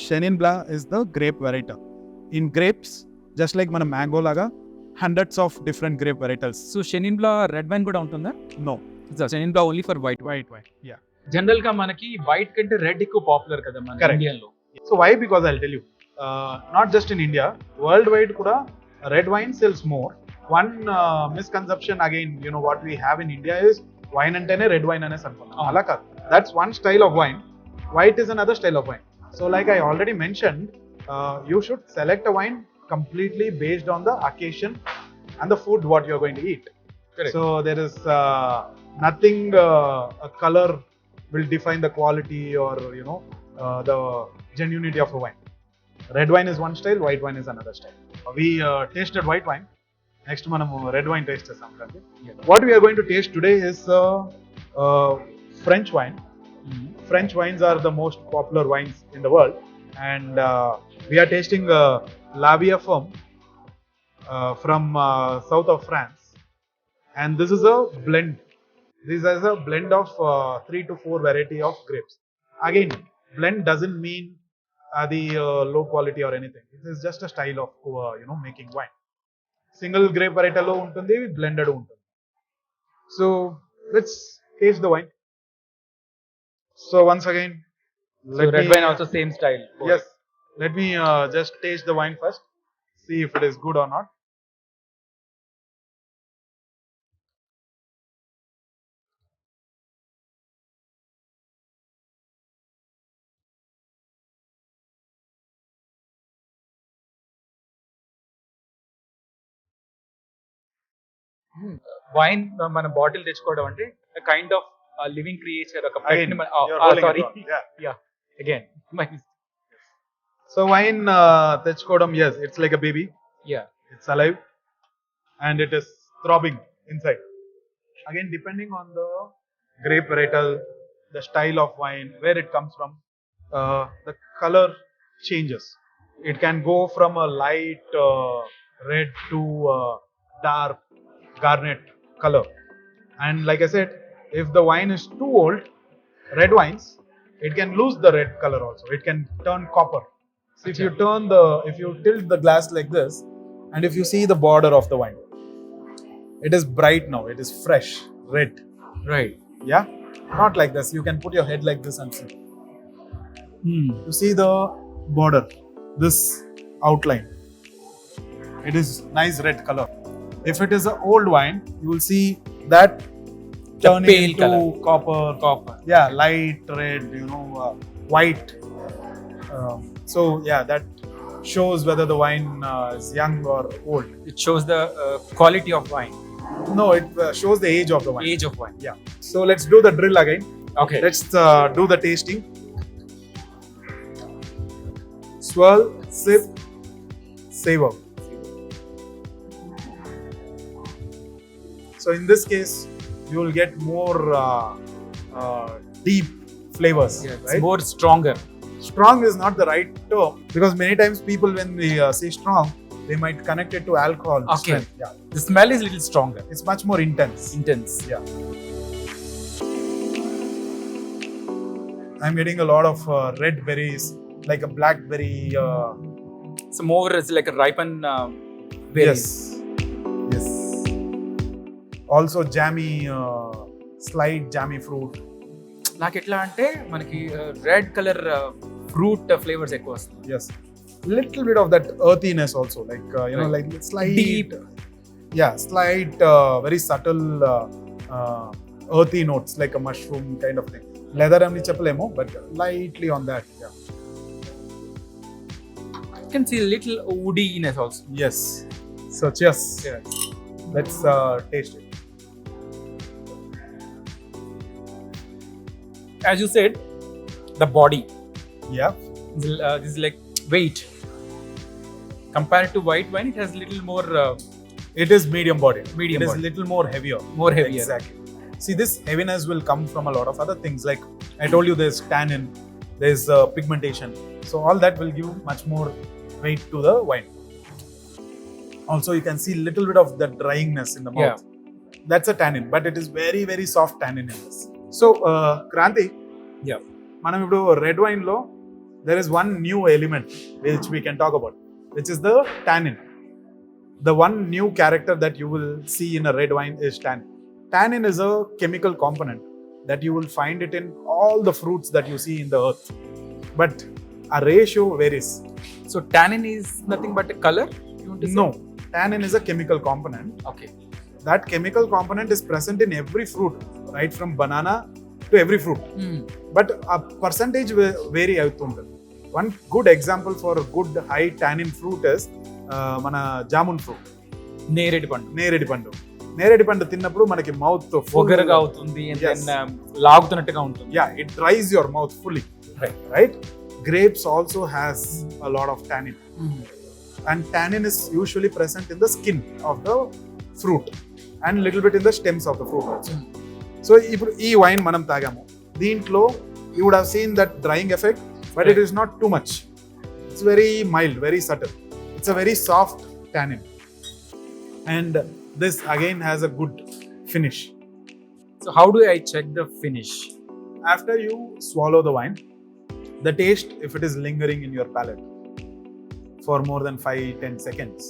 Chenin Blanc is the grape variety. In grapes, just like మన mango laga, hundreds of different grape varietals. So Chenin Blanc red wine కూడా ఉంటుందా? No. Chenin Blanc only for white. White. Yeah. General గా మనకి white కంటే red ఎక్కువ popular కదా మన Correct. ఇండియాలో. So why? Because I'll tell you. Not just in India, worldwide kuda red wine sells more. One misconception again, what we have in India is wine antene red wine ane sankunna. Ala kaadu. That's one style of wine. White is another style of wine. So like I already mentioned, you should select a wine completely based on the occasion and the food what you're going to eat. Correct. So there is nothing a color will define the quality or the genuinity of a wine. Red wine is one style, white wine is another style. We tasted white wine. Next manamu red wine taste chestam. What we are going to taste today is French wine. French wines are the most popular wines in the world, and we are tasting La Vie Ferme from south of France, and this is a blend. This is a blend of 3 to 4 variety of grapes. Again, blend doesn't mean the low quality or anything. It is just a style of making wine. Single grape variety lo untundi, blended untundi. So let's taste the wine. So once again, red wine also same style. Yes, let me just taste the wine first, see if it is good or not. Wine మన bottle తెచ్చుకోవడం అంటే kind of living creature ఒక Again, you're rolling sorry it wrong. Yeah. Again So wine techkodam, yes, it's like a baby. It's alive and it is throbbing inside. Again, depending on the grape varietal, the style of wine, where it comes from, the color changes. It can go from a light red to dark garnet color. And like I said, if the wine is too old, red wines, it can lose the red color also. It can turn copper. So if you tilt the glass like this, and if you see the border of the wine, it is bright now. It is fresh, red. Right. Yeah, not like this. You can put your head like this and see. You see the border, this outline. It is nice red color. If it is an old wine, you will see that turning pale into color. copper. Yeah, light red, white. So yeah, that shows whether the wine is young or old. It shows the quality of wine, No, it shows the age of the wine. Age of wine. Yeah. So let's do the drill again. Okay. Let's do the tasting. Swirl, sip, savor. So in this case, you will get more deep flavors, It's right? more stronger. Strong is not the right term, because many times people, when we say strong, they might connect it to alcohol. Okay. strength. Yeah. The smell is little stronger. It's much more intense. Yeah. I'm getting a lot of red berries, like a blackberry. So more it's like a ripened berries. Yes. Also jammy, slight jammy fruit. నాకు ఎట్లా అంటే మనకి red colour fruit flavours ఎక్కువ వస్తుంది. Yes. Little bit of that earthiness also, like Right. like slight. Deep. Yeah, slight, very subtle earthy notes, like a mushroom kind of thing. Leather ani cheppalemo, but lightly on that. Yeah. You can see a little woodiness also. Yes. So cheers. Yeah. Let's taste it. As you said, the body. Yeah. This is like weight. Compared to white wine, it has little more It is medium body. Medium It is body. little more heavier. more heavier. Exactly. See, this heaviness will come from a lot of other things. Like I told you, there's tannin, there's pigmentation. So all that will give much more weight to the wine. Also, you can see little bit of the dryingness in the mouth. That's a tannin, but it is very, very soft tannin in this. So, Kranti. Yeah. మనం ఇప్పుడు red wine లో there is one new element which we can talk about, which is the tannin. The one new character that you will see in a red wine is tannin. Tannin is a chemical component that you will find it in all the fruits that you see in the earth, but a ratio varies. So tannin is nothing but a color? You want to say? No, tannin is a chemical component. Okay. That chemical component is present in every fruit, right from banana to every fruit. But a percentage vary avutuntadi. One good example for a good high tannin fruit is mana jamun fruit. నేరేడు పండు నేరేడు పండు తిన్నప్పుడు మనకి mouth ఒగరగా అవుతుంది, లాగుతున్నట్టుగా ఉంటుంది. Yeah, it dries your mouth fully. Right? Grapes also has a lot of tannin. And tannin is usually present in the skin of the fruit and little bit in the stems of the fruit also. So ఇప్పుడు ఈ wine మనం తాగాము, దీంట్లో you would have seen that drying effect, but it is not too much. It's very mild, very subtle. It's a very soft tannin. And this again has a good finish. So how do I check the finish? After you swallow the wine, the taste, if it is lingering in your palate for more than 5-10 seconds,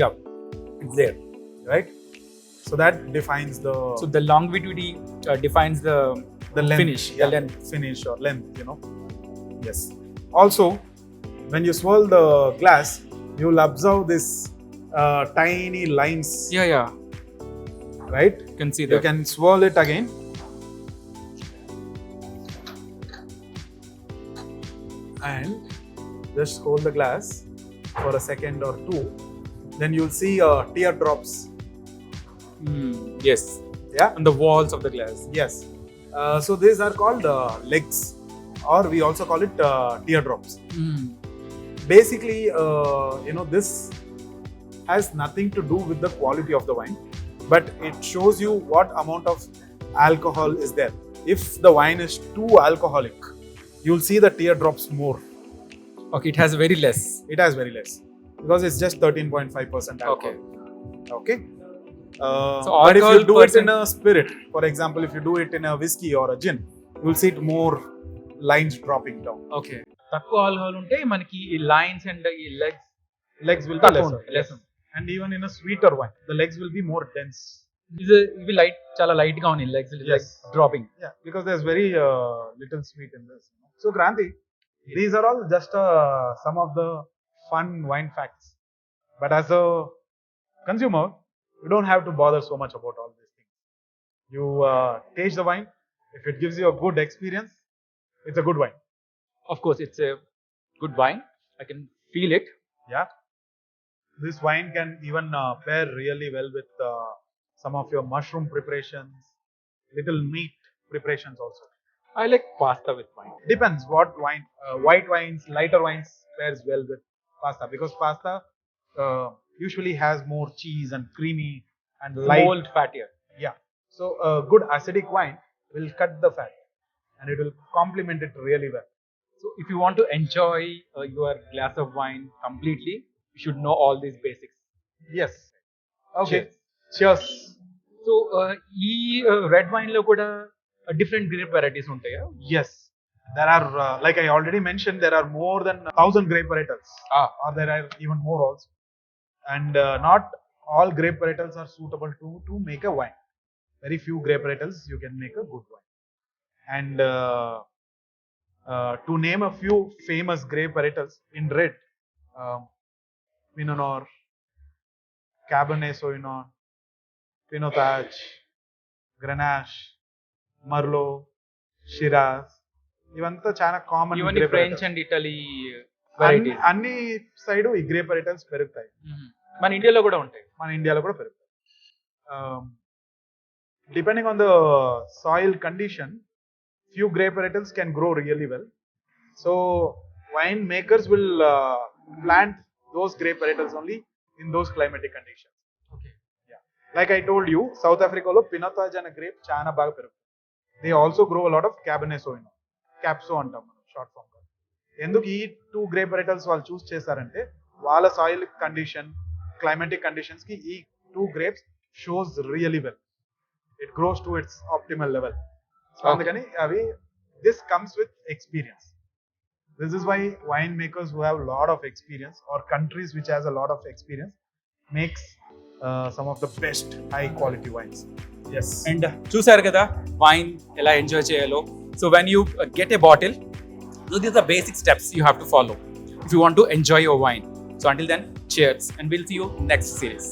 Yeah, it's there. right? So that defines the So the longevity defines the length, finish, the length. finish or length, you know. Yes. Also, when you swirl the glass, you will observe this tiny lines, Yeah. right? You can see You that. can swirl it again. And just hold the glass for a second or two. Then you'll see teardrops. Yes. Yeah. On the walls of the glass. Yes. So these are called legs, or we also call it teardrops. Basically, this has nothing to do with the quality of the wine, but it shows you what amount of alcohol is there. If the wine is too alcoholic, you'll see the teardrops more. Okay, it has very less. It has very less because it's just 13.5% alcohol. Okay. So but if you alcohol do it in percent- a spirit, for example, if you do it in a whiskey or a gin, you'll see it more lines dropping down. Okay. తక్కువ alcohol ఉంటే మనకి ఈ lines and ఈ Legs will be తక్కువ lesser. ఉంటాయి. Less. And even in a sweeter wine, the legs will be more dense. ఇవి light, చాలా light గా ఉన్నాయి legs, Yes. Dropping. Yeah, because there's very little sweet in this. So, Kranti, these are all just some of the fun wine facts. But as a consumer, you don't have to bother so much about all these things. You taste the wine. If it gives you a good experience, it's a good wine. Of course, it's a good wine. I can feel it. Yeah. This wine can even pair really well with some of your mushroom preparations, little meat preparations also. I like pasta with wine. Depends what wine. White wines, lighter wines pairs well with pasta because pasta usually has more cheese and creamy and light. Mold fattier. Yeah. So a good acidic wine will cut the fat and it will complement it really well. So if you want to enjoy your glass of wine completely, you should know all these basics. Yes. Okay. Cheers. Cheers. So ఈ red wine లో కూడా different grape varieties ఉంటాయా? Yes. There are, like I already mentioned, there are more than 1,000 grape varietals. Or there are even more also. And not all grape varietals are suitable to make a wine. Very few grape varietals you can make a good wine. And to name a few famous grape varietals in red, Pinot Noir, Cabernet Sauvignon, Pinotage, Grenache, Merlot, Shiraz, ఇవంతా చాలా common. Even French and Italy varieties అన్ని side ఈ grape వెరైటల్స్ పెరుగుతాయి. మన ఇండియాలో కూడా ఉంటాయి. మన ఇండియాలో కూడా పెరుగుతాయి. Depending on the soil condition, few grape varietals can grow really well. So wine makers will plant those grape varietals only in those climatic conditions. Okay. Yeah. Like I told you, South Africa lo Pinotage అనే grape చాలా బాగా పెరుగుతుంది. They also grow a lot of Cabernet Sauvignon. Capso అంటాం మనం short form గా. ఎందుకు ఈ 2 grape వెరైటల్స్ వాళ్ళు చూస్ చేశారంటే వాళ్ళ సాయిల్ కండిషన్, క్లైమాటిక్ కండిషన్స్ కి ఈ 2 grapes shows really well. It grows to it's optimal level. So అందుకని అవి this comes with experience. This is why winemakers who have a lot of experience or countries which has a lot of experience makes some of the best high quality wines. Yes. And చూసారు కదా wine ఎలా enjoy చేయాలో. So when you get a bottle, these are the basic steps you have to follow if you want to enjoy your wine. So until then, cheers, and we'll see you next series.